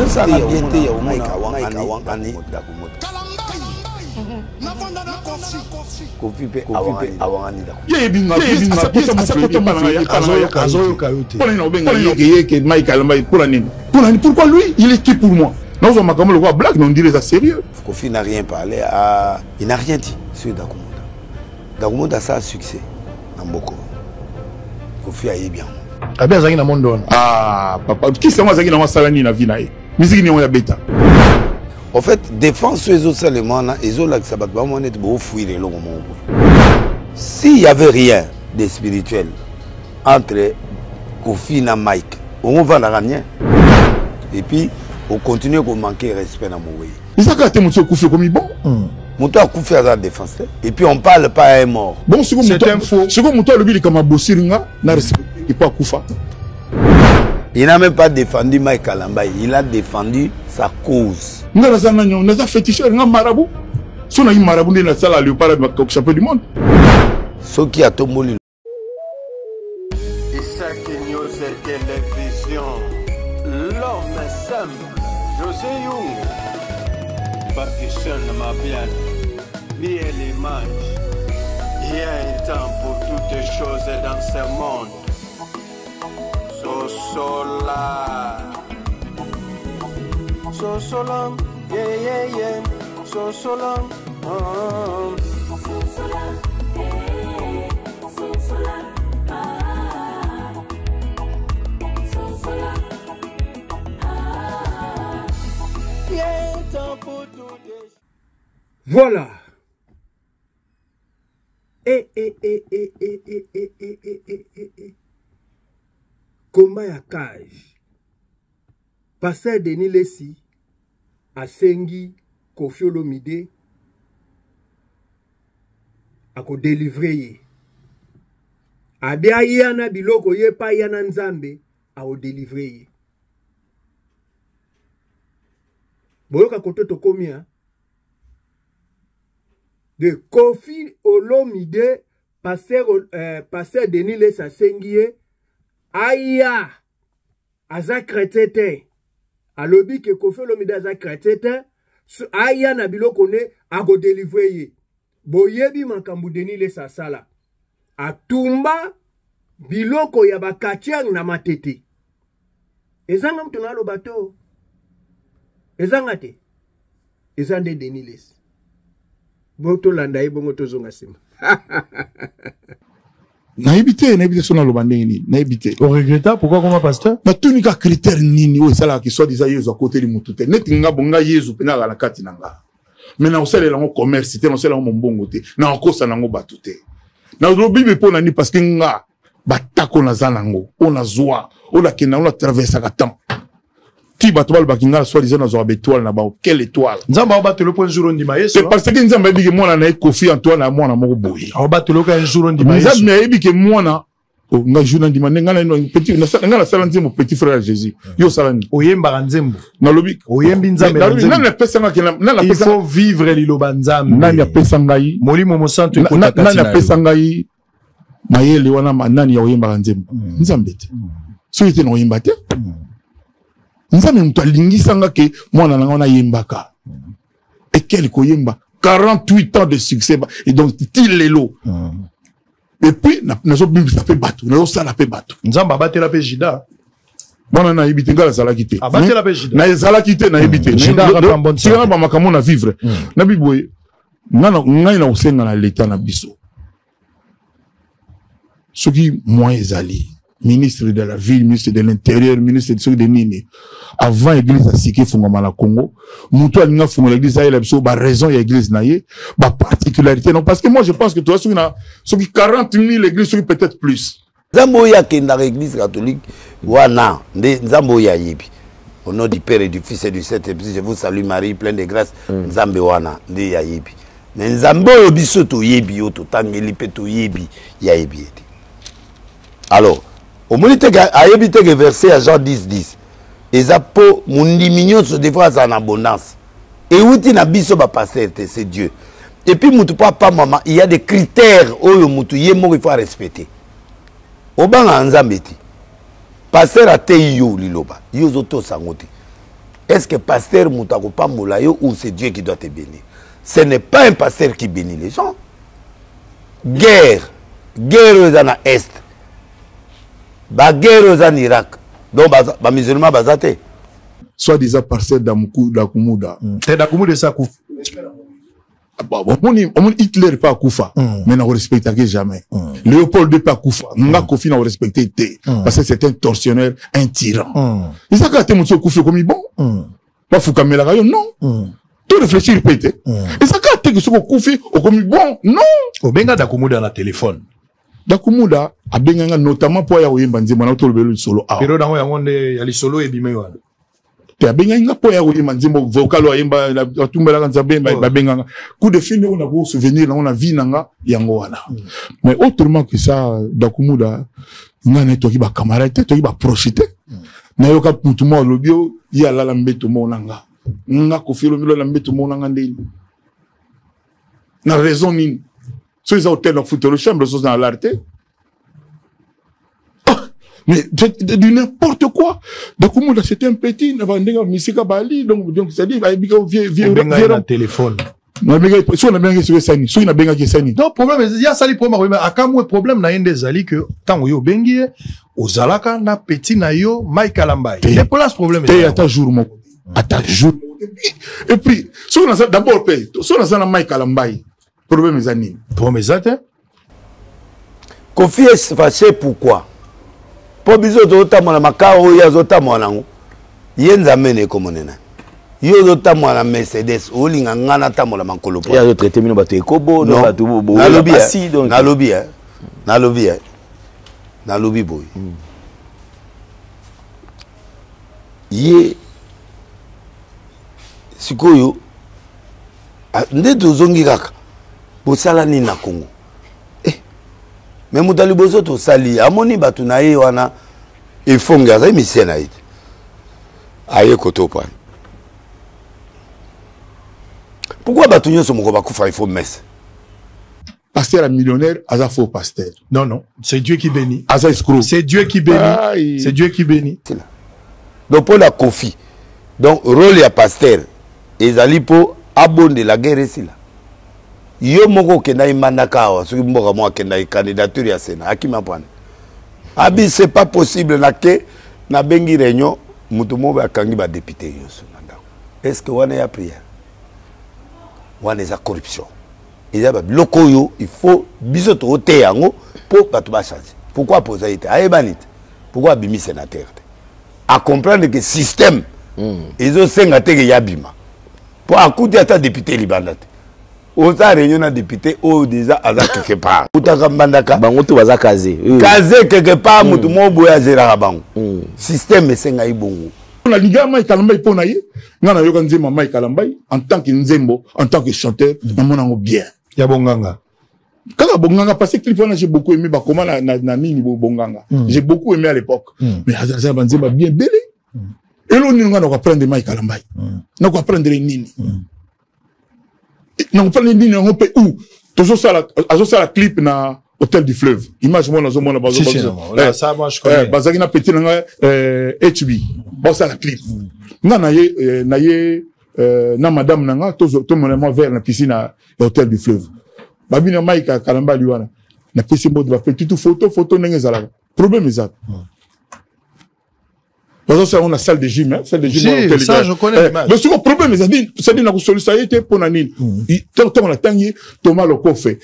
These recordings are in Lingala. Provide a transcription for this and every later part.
ça la bien te ya umaika wangani Kofi pe awangani da. Ye binga asapota mafia azoyo kayote. Pour nous benga yeke Michael Mbaye pour nini? Pourquoi lui il est qui pour moi? Nous on m'a comme le voir black on dirait ça sérieux. Kofi n'a rien parlé il n'a rien dit sur Dakumonda. Dakumonda ça a succès dans Mboko. Kofi a bien. Ah bien zaki na monde. Ah papa qui c'est moi zaki na salani na vie na ye. Musique ni on ya beta. En fait, défense les autres seulement, ils ont l'accès à fouiller le s'il n'y avait rien de spirituel entre Kofi et Mike, on va la gagner. Et puis, on continue à manquer de respect dans mon pays. Mais ça, quand tu as Kofi comme bon. Moutou a Kofi à la défense. Et puis, on ne parle pas à un mort. Bon, c'est info. Ce que Moutou a le comme un bossiringa, n'a respecté et pas Koufa. Il n'a même pas défendu Mike Kalambay, il a défendu sa cause. Nous avons féticheur, nous avons marabout. Si on a eu marabout, nous avons salle à léopard au champion du monde. Ce qui a tombé. Et ça qui nous est télévision, l'homme simple, José Young, Baptiste ma bien, bien les manches. Il y a un temps pour toutes les choses dans ce monde. Sosola, Sosola, yeah, yeah, yeah, Sosola, Sosola, yeah, Sosola, Sosola, yeah, temps pour tout des... Voilà. Combat ya cage. Passer Denis Lessi à Sengi Kofi Olomide à ko délivrer. Abia yana biloko ye pa yana nzambe a o délivrer. Boyoka kototo komia de Kofi Olomide passer Denis Lessi à Sengi Aya aza chrétien alobi ke Kofi Olomide aza chrétien aya na biloko ne ago délivrer ye boyebi makambu Denis Lessi sala atumba biloko ya bakatiang na matete ezanga mtu na lo bato ezanga te ezande Denis Lessi boto landa ye bongo tozonga sima Naïbité son alobandeni, naïbité. On regrette, pourquoi comment pasteur? Na tunika critère nini o sala qui soit déjà yezo à côté de mutute. Netinga bonga yezo pena la kati nanga. Mais na osala lango commerce, te na osala mo mbongo te. Na okosa nango batute. Na lobi be pona ni parce que nga batako na zanango, on a zoa, on a kena on a traversé ka temps. Ti batobal bakinga soit disant na zo étoile na ba quelle étoile. Nzamba ba te le point jour on dit maïs. C'est parce que nzamba bi ke mona na Kofi Antoine na mona moko boyi. On ba te le un jour on dit maïs. Nzamba bi ke mona o nga jour on dit nga na petit nga la sala nzembo petit frère Jésus. Yo sala ni. Oyemba nzembo. Na lobi. Oyembi nzambe. Na pesa nga na il faut vivre liloba nzambe. Na ya pesa ngai. Molimo mo santo ekota katina. Na pesa ngai. Mayele wana manani ya oyemba nzembo. Nzambe te. So ite na oyemba te. Nzambe mtu alingisa ke mwana nanga na yembaka. Et quel koyemba 48 ans de succès et donc til lelo. Et puis na so bible ça fait bateau, na so la fait bateau. Nzamba batela pe jida. Bona na yebite ngala sala kité. Abatela pe jida. Na sala kité na yebite. Jida rapa bonne santé. Tina ba makamo na vivre. Na biboye ngana ngai na usenga na l'état na biso. Ce qui moi ezali ministre de la ville, ministre de l'intérieur, ministre de ceux de Nini. Avant l'église à Sike Fungama la Congo, Moutou a l'ingénieur l'église à l'Ebso, bah raison y a l'église naïe, bah particularité non parce que moi je pense que toi ceux qui 40 000 l'église ceux qui peut-être plus. Zamboya qui est dans l'église catholique, wana, Zamboya yibi. Au nom du Père et du Fils et du Saint-Esprit, je vous salue Marie, pleine de grâce, Nzambe wana, ndi ya yibi. Mais Nzambe obiso to yibi yo to tangeli pe to yibi ya yibi. Alors au moins, il y a un verset à Jean 10:10. Et ça pour mon mignon se défendre en abondance. Et où tu n'as pas c'est Dieu. Et puis, papa, maman, il y a des critères où il faut respecter. Au banc en Zambéti. Passer à Teyo Liloba. Yozoto Sangote. est-ce que pasteur Moutako Pamboulayo ou c'est Dieu qui doit te bénir? Ce n'est pas un pasteur qui bénit les gens. Guerre aux en Est. Guerre aux en Irak. Donc, les musulmans bazate. Soit disant pasteur d'Akumuda. C'est Dakumuda ça coup. Hitler pas Koufa, mais n'a respecté jamais. Léopold II pas Koufa, n'a Kofi n'a respecté parce que c'est un tortionnaire, un tyran. Et ça quand t'es monsieur Koufi comme bon, pas fou comme la non. Tout réfléchir pété. Et ça quand t'es que ce Koufi au comme bon, non. Au benga Dakumuda na téléphone. Dakumuda a benga notamment pour ya oyemba nzema na to le solo a. Pero dango yango nde ya solo e bimewa. Te benga nga po ya oyemba nzema vocal oyemba la tumbela kanza bemba ba benga. Coup de fil on a beau souvenir on a vie nanga yango wana. Mais autrement que ça Dakumuda ngane to ki ba camarade to ki ba prochité. Na yo ka putumo lobio ya la mbeto mo nanga. Nga ko filo milo la mbeto mo nanga ndeli. Na raison nini. Sur les hôtels, on fout le chambre, sont dans l'arte. Mais de n'importe quoi. Donc, c'était un petit, donc, c'est-à-dire, vieux téléphone. Non, problème, il y a ça, le problème. À quand moi, problème, na yende zali que, tant que yo bengi, ozalaka na petit na yo, Mike Alambay. Et pour là, ce problème, attends, jour, mon. Attends, jour. Et puis, d'abord, si on a Mike Alambay, problème est anime. Problème est atteint. Kofi est fâché pourquoi? Pour biso to mona makao ya zota mona ngo. Yenza mene komonena. Yo zota mona Mercedes olinga ngana ta mona makolo po. Ya zo traité mino bato ekobo no bato bo. Na lobby Na lobby boy. Ye sikoyo nde tozongi kaka. Bosala ni na Congo. Mais mutali bozo to sali amoni batu na ye wana efonga za mission na ite. Aye kotopa. Pourquoi batu nyoso moko bakufa il faut messe? Pasteur millionnaire, asa faux pasteur. Non, c'est Dieu qui bénit. Asa escroc. C'est Dieu qui bénit. C'est Dieu qui bénit. Donc pour la Kofi. Donc rôle ya pasteur ezali po abonde la guerre ici là. Yo moko kenda imandaka awa soki mboka mwa kenda candidature ya Sénat akima pwana abi c'est pas possible na ke na bengi réunion mutu mo ba kangi ba député yoso ndako est-ce que wana ya prière wana za corruption eza ba loko yo il faut biso to te yango pour bato ba changer pourquoi poser ite ayebanite pourquoi bimi sénateur à comprendre que système ezo senga teke ya bima pour akuti ata député libandate Oza réunion na député o déjà aza quelque part. Utaka mbandaka. Bango to baza kaze. Kaze quelque part mutu mo boya zera bango. Système esenga ibongo. Na liga Mike Alambay pona ye. Ngana yoka nzema Mike Alambay en tant que nzembo, en tant que chanteur, na monango bien. Ya bonganga. Kaka bonganga parce que clip wana j'ai beaucoup aimé ba comment na nini bonganga. J'ai beaucoup aimé à l'époque. Mais aza banzema bien belé. Et l'on nous va prendre Mike Alambay. Na ko prendre nini. Non, pas les lignes, on peut où? Toujours ça, la clip na Hôtel du Fleuve. Image, moi, dans mon bazar. Là, ça, moi, je connais. Bazarina petit, HB. Bon, ça, la clip. Na madame, nanga, tout mon amour vers la piscine à Hôtel du Fleuve. Babina Maïka, Kalamba, Luana. Na piscine, bon, va faire tout photo, n'est pas là. Problème, est ça. Parce que on a salle de gym, salle de gym. Ça, je connais. Mais ce problème, c'est-à-dire que sollicité pour Nanine. Tant qu'on a tangué, Thomas le Kofé.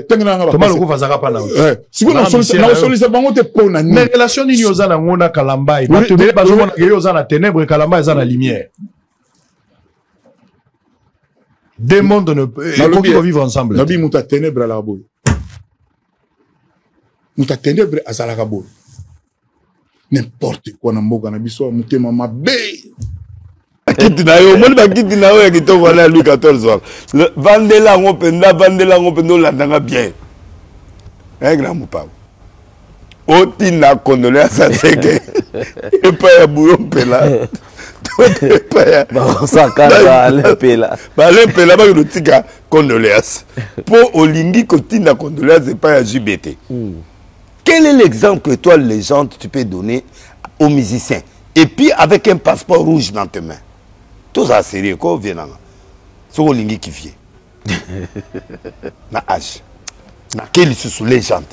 Thomas le Kofé, ça va pas là. Si on a sollicité pour Nanine. Mais relation ni yozana ngona Kalambai. Parce que bazomona yozana ténèbres et Kalambai zana lumière. Deux mondes ne peuvent vivre ensemble. Nabi muta ténèbres à la boue. Muta ténèbres à la boue. N'importe quoi na mboka na biso mutema mabe kiti na yo moni ba kiti na yo ya kitoko na Louis 14 vandela ngopenda la ndanga bien un grand mupao oti na kondole sa teke e pa ya bouyon pela to pa ya ba sakala le pela ba tika condoléances po olingi kotinda condoléances e pa ya JBT. Quel est l'exemple que toi, légende, tu peux donner aux musiciens? Et puis, avec un passeport rouge dans tes mains. Tout ça sérieux ko vient soko lingi kifie na âge na keli sous légende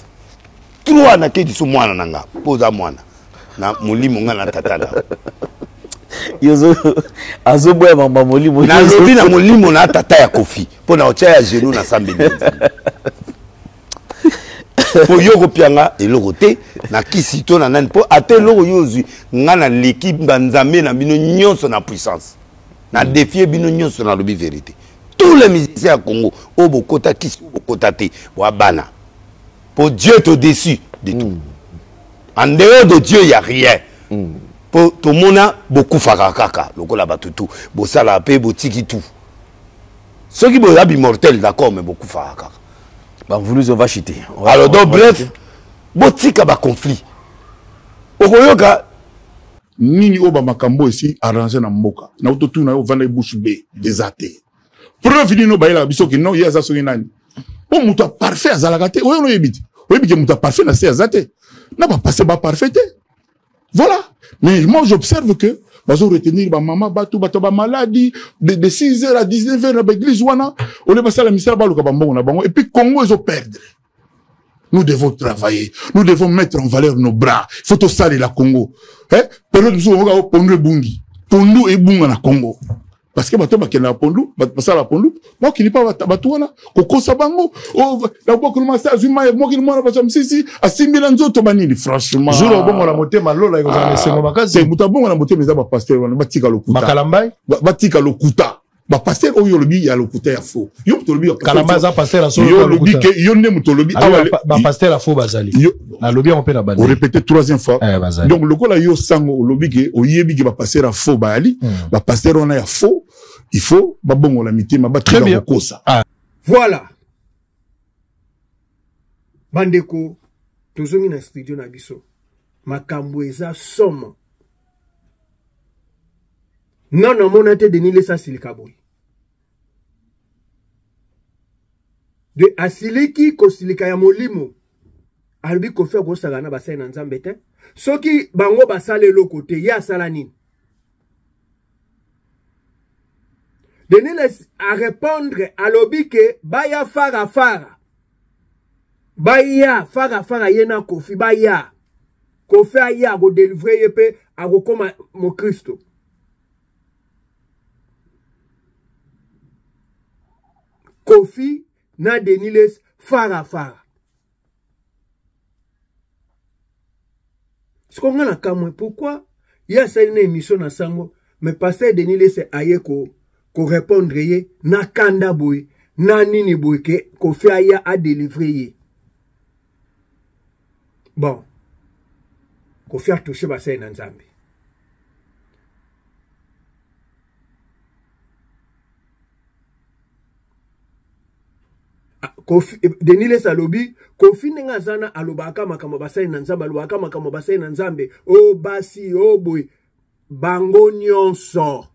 trois na keli sous mwana nanga poza mwana na mulimo nga na tatala yozo azoboya mama molimo na lobi na mulimo na tata ya kofi po na otia ya genou na sambeli po yoko pianga eloko te na kisito na nani po ate eloko yozwi nga na l'équipe banzambe na bino nyonso na puissance na défier bino nyonso na lobi vérité. Tous les musiciens à Congo, au Bokota, qui sont au Kotate, ou à Bana. Pour Dieu est au-dessus de tout. En dehors de Dieu, il n'y a rien. Pour tout le monde, beaucoup farakaka, le kola batutu, bosala pe, botiki tout. Ceux qui sont immortels, d'accord, mais beaucoup farakaka. Bah, vous nous on va chuter. Alors donc, bref, botika ba conflit. Okoyoka, nini oba makambo ici arrangé na mboka. Na autotu na yo vanda bouche B, des athées. Preuve nino baila biso ki non yeza so nani o muta parfait azalaka te oyo no yebiti oyebiki muta parfait na se azate na ba passer ba parfait te. Voilà, mais moi j'observe que bazo retenir ba maman batu bato ba maladie de 6h à 19h na l'église wana on est passé la misère ba luka ba mbongo na bango et puis Congo ils ont perdre. Nous devons travailler, nous devons mettre en valeur nos bras. Faut tout ça la Congo hein période nous on va pondre bungi pondu et bunga na Congo. Parce que bato bakena na pondu basala la pondu moi qui n'est pas batouana kokosa bango oh la boka le master azuma moi qui mona basa msisi asimbila nzoto banini franchement jour au bon la motema lola iko za mesengo makazi c'est mutabongo na motema za ba pasteur wana batika lokuta makalambai batika lokuta ba pasteur oyo lobi ya lokuta ya faux yo mutolobi ya kalambai za pasteur solo yo lobi ke yo ne mutolobi awale ba pasteur la faux bazali na lobi on peut la bande on répétait troisième fois donc le kola yo sango lobi ke oyebi ke ba pasteur a faux bali ba pasteur on a ya faux il faut babongo la mitema ba très bien kosa voilà bandeko tozongi na studio na biso makambo eza somo non mona te Denis Lesa silika boy de asiliki ko silika ya molimo albi ko fe ko sala na basai na nzambe te soki bango basale lokote ya sala nini. Denis Lesa a répondre à l'obi que baya fara baya fara yena kofi baya kofi aya go délivrer yepe a go koma mo Kristo. Kofi na Denis Lesa fara. Ce qu'on a kamwe pourquoi il y a cette émission na sango mais pasteur Denis Lesa aye ko répondre ye na kanda boy na nini boy ke Kofi aya a délivrer ye. Bon Kofi a touché bassin na Nzambe. Kofi Denis Lesa lobi Kofi nenga zana alobaka makambo basai na Nzambe alobaka makambo basai na Nzambe o basi o boy bango nyonso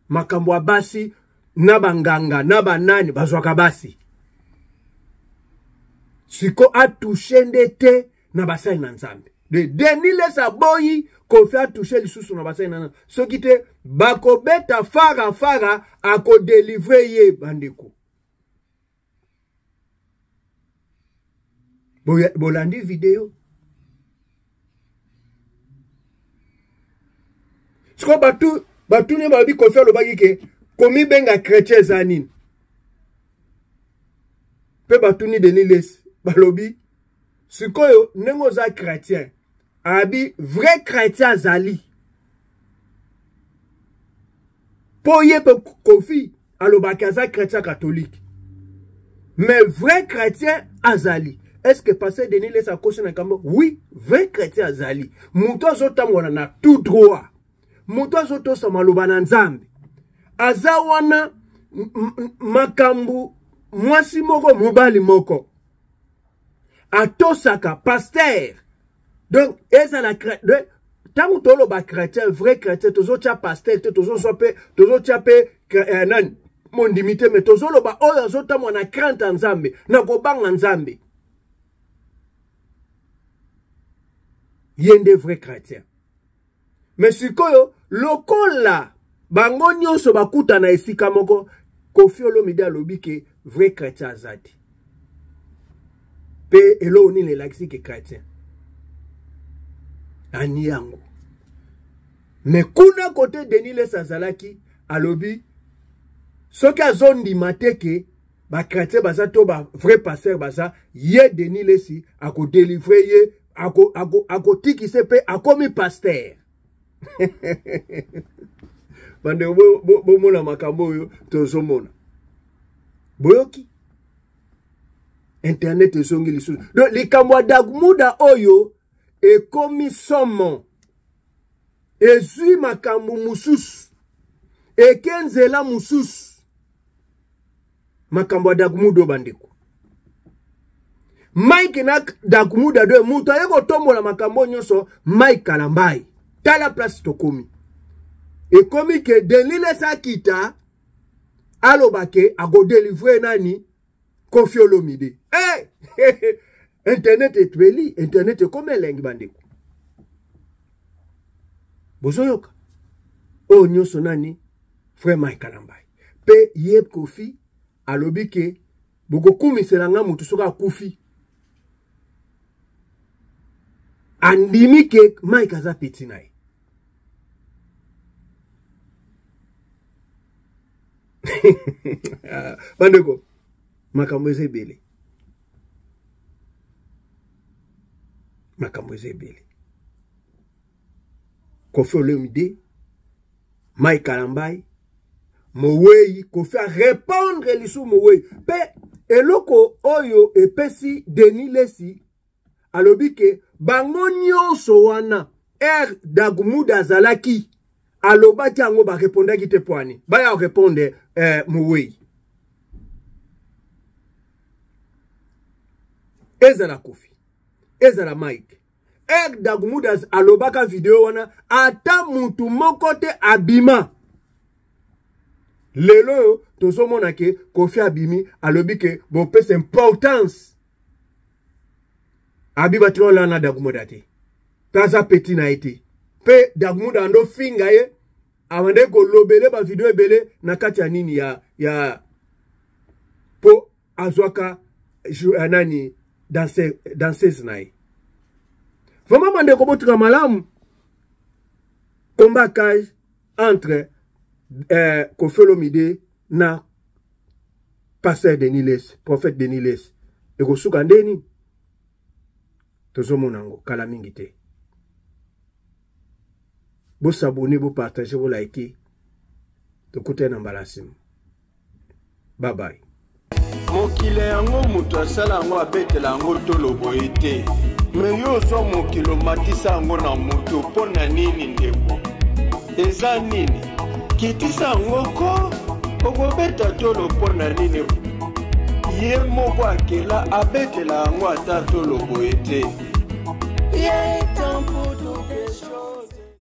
makambo basi na banganga na banani bazwaka basi siko a touché ndete na basai na Nzambe de Denis Lesa boyi Kofi a touché lisusu na basai na soki te bakobeta fara ako délivrer ye bandeko. Bolandi vidéo. Siko batu ne babi Kofi alobaki ke komi benga chrétien zanin. Pe batu ni Denis Lesa balobi sikoyo nengo za chrétien abi vrai chrétien zali. Po ye pe Kofi alobaki za chrétien catholique. Mais vrai chrétien azali. Est-ce que passer Denis Lesa caution na kambo? Oui, vrai chrétien azali. Muto zotamwana na tout droit. Muto zoto samaloba na Nzambe. Azawana makambu mwasi moko mubali moko. Atosaka pasteur. Donc eza la chrétien. Tango tolo ba chrétien, vrai chrétien, tozo tia pasteur, tozo tia nan mondimité mais tozo loba oyo zotamwana crainte Nzambe, na kobanga Nzambe. Yende vrai chrétien. Mais sikoyo lokola bango nyonso bakuta na esika moko Koffi Olomide alobi ke vrai chrétien azati pe elo ni le laxi ke chrétien ani yango mais kuna côté Denis Les azalaki alobi soki azondima te ke ba chrétien baza to ba vrai pasteur baza ye Denis Lesi ako délivrer ye ako tikise pe akomi pasteur bande bo mona makambo yo tozomona boyoki internet ezongi lisu donc likambo Dagmuda oyo ekomi somo ezui makambo mususu ekenzela mususu makambo Dagmuda bandeko Mike na Dagmuda do muto ayeko tombola makambo nyonso Mike Kalambai tala place tokomi ekomi ke Denis Les akita alobake ago délivrer nani Koffi Olomide internet etweli internet comme lengi bandeko bozoyoka o nyonso nani frère Mike Kalambai pe yeb Koffi alobi ke boko kumisela nga mutu soka kufi andimi ke Mike aza peti naye bandeko makambo ezebele Koffi Olomide Mike Kalambai Mowei Koffi a répondre lisu Mowei pe eloko oyo epesi Denis Lesi alobi ke bango nyonso wana Dagmuda azalaki alobaki yango ba répondaki te poani baya répondre Mowei ezala Koffi ezala Mike Dagmuda alobaka video wana ata mutu moko te abima lelo tozomona ke Koffi abimi alobi ke bo pesa importance abiba trola na Dagmuda te taza peti na ete pe Dagmuda ando finga ye amande ko lobele ba video ebele na kati ya nini ya po azwaka nani danseuse na ye vraiment bande ko botuka malamu combat cage entre Koffi Olomide na pasteur Denis Les prophète Denis Les eko suka ndeni tozomona ngo kala mingi te bo s'abonner bo partager bo liker tokute na mbalasim bye bye mokile yango mutu asala yango abetela yango tolo boye te me yo so mokilo matisa yango na mutu mpo na nini ndeko eza nini kitisa yango ko okobeta tolo mpo na nini ye moko akela abetela yango ata tolo boye te ye tampo